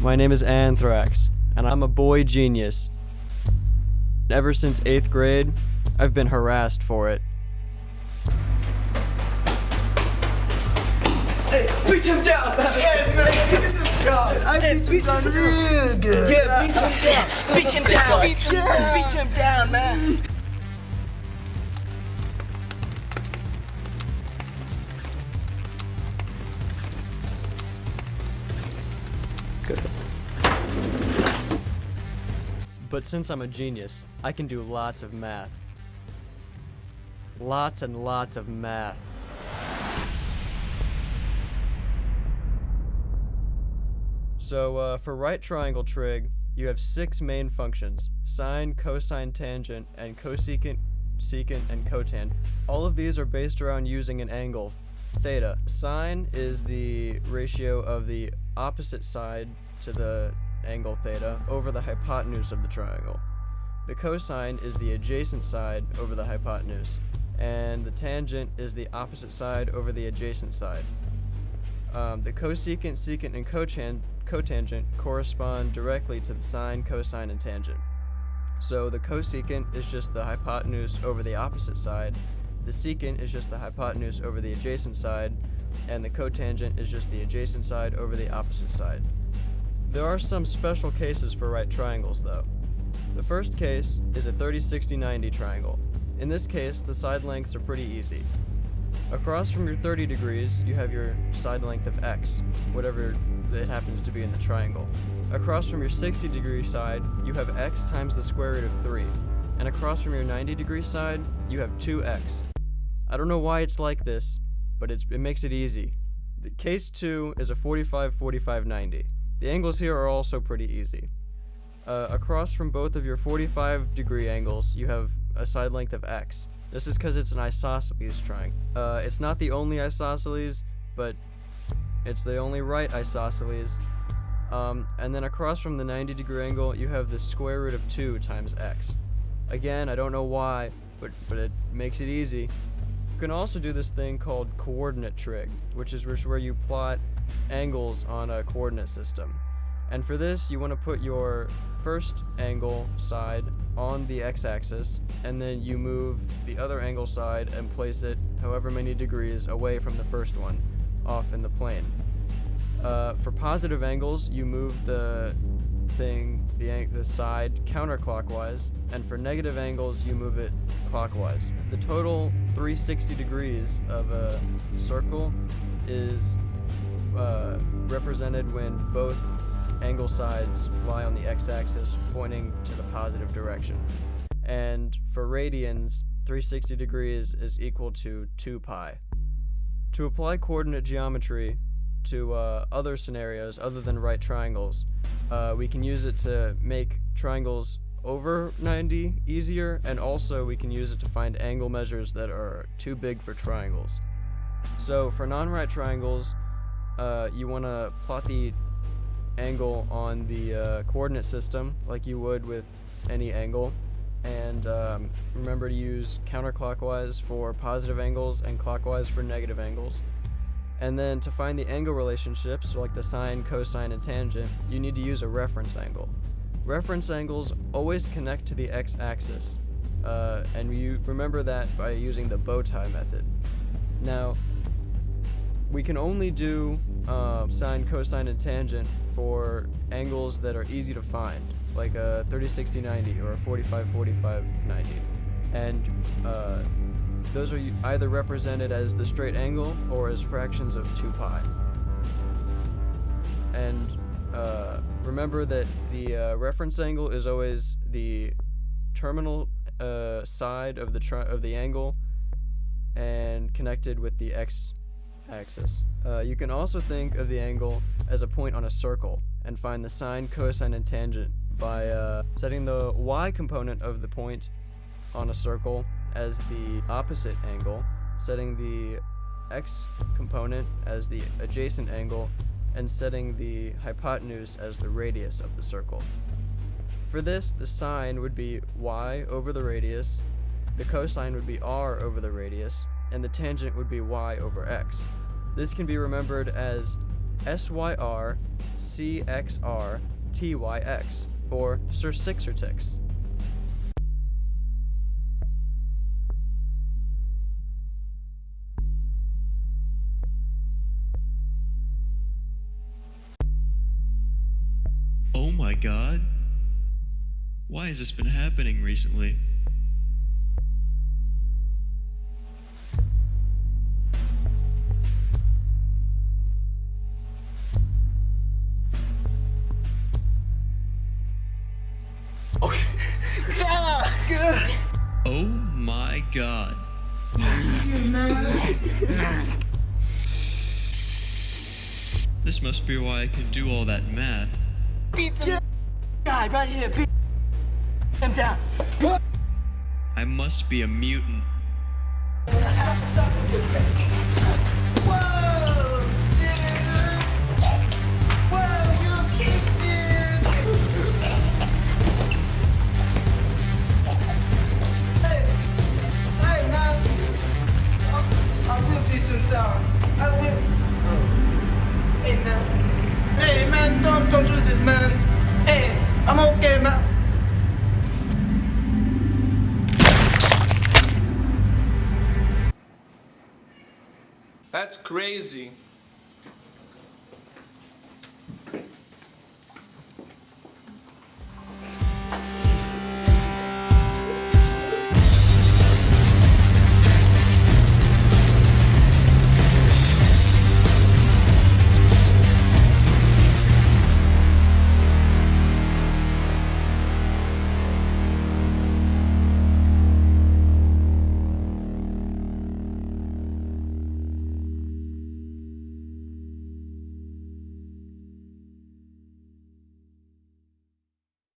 My name is Anthrax, and I'm a boy genius. Ever since 8th grade, I've been harassed for it. Hey, beat him down! Hey, man, look at this guy! I beat him down real good! Yeah, beat him down! Beat him down! Beat him down, man! Good. But since I'm a genius, I can do lots of math. Lots and lots of math. So for right triangle trig, you have 6 main functions: sine, cosine, tangent, and cosecant, secant, and cotan. All of these are based around using an angle, theta. Sine is the ratio of the opposite side to the angle theta over the hypotenuse of the triangle. The cosine is the adjacent side over the hypotenuse, and the tangent is the opposite side over the adjacent side. The cosecant, secant, and cotangent correspond directly to the sine, cosine, and tangent. So the cosecant is just the hypotenuse over the opposite side, the secant is just the hypotenuse over the adjacent side, and the cotangent is just the adjacent side over the opposite side. There are some special cases for right triangles, though. The first case is a 30-60-90 triangle. In this case, the side lengths are pretty easy. Across from your 30 degrees, you have your side length of x, whatever it happens to be in the triangle. Across from your 60-degree side, you have x times the square root of 3. And across from your 90-degree side, you have 2x. I don't know why it's like this, but it makes it easy. The case 2 is a 45-45-90. The angles here are also pretty easy. Across from both of your 45-degree angles, you have a side length of x. This is because it's an isosceles triangle. It's not the only isosceles, but it's the only right isosceles. And then across from the 90-degree angle, you have the square root of 2 times x. Again, I don't know why, but it makes it easy. You can also do this thing called coordinate trig, which is where you plot angles on a coordinate system. And for this, you want to put your first angle side on the x-axis, and then you move the other angle side and place it however many degrees away from the first one, off in the plane. For positive angles, you move the side counterclockwise, and for negative angles, you move it clockwise. The total 360 degrees of a circle is represented when both angle sides lie on the x-axis pointing to the positive direction. And for radians, 360 degrees is equal to 2 pi. To apply coordinate geometry to other scenarios other than right triangles, we can use it to make triangles over 90 easier, and also we can use it to find angle measures that are too big for triangles. So for non-right triangles, you want to plot the angle on the coordinate system like you would with any angle, and remember to use counterclockwise for positive angles and clockwise for negative angles. And then to find the angle relationships, so like the sine, cosine, and tangent, you need to use a reference angle. Reference angles always connect to the x-axis, and you remember that by using the bow tie method. Now, we can only do sine, cosine, and tangent for angles that are easy to find, like a 30-60-90 or a 45-45-90. And those are either represented as the straight angle or as fractions of 2 pi. And remember that the reference angle is always the terminal side of the angle and connected with the x-axis. You can also think of the angle as a point on a circle and find the sine, cosine, and tangent by setting the y component of the point on a circle as the opposite angle, setting the x component as the adjacent angle, and setting the hypotenuse as the radius of the circle. For this, the sine would be y over the radius, the cosine would be r over the radius, and the tangent would be y over x. This can be remembered as SYRCXRTYX, or Sir Sixertix. Oh my god. Why has this been happening recently? Oh my god. This must be why I can do all that math. Beat the guy right here. Beat him down. I must be a mutant. Whoa, dude! Whoa, you kicked it! Hey, man! I will beat him down. I will. Hey, man. Hey, man, don't do this, man. Hey, I'm okay, man. That's crazy.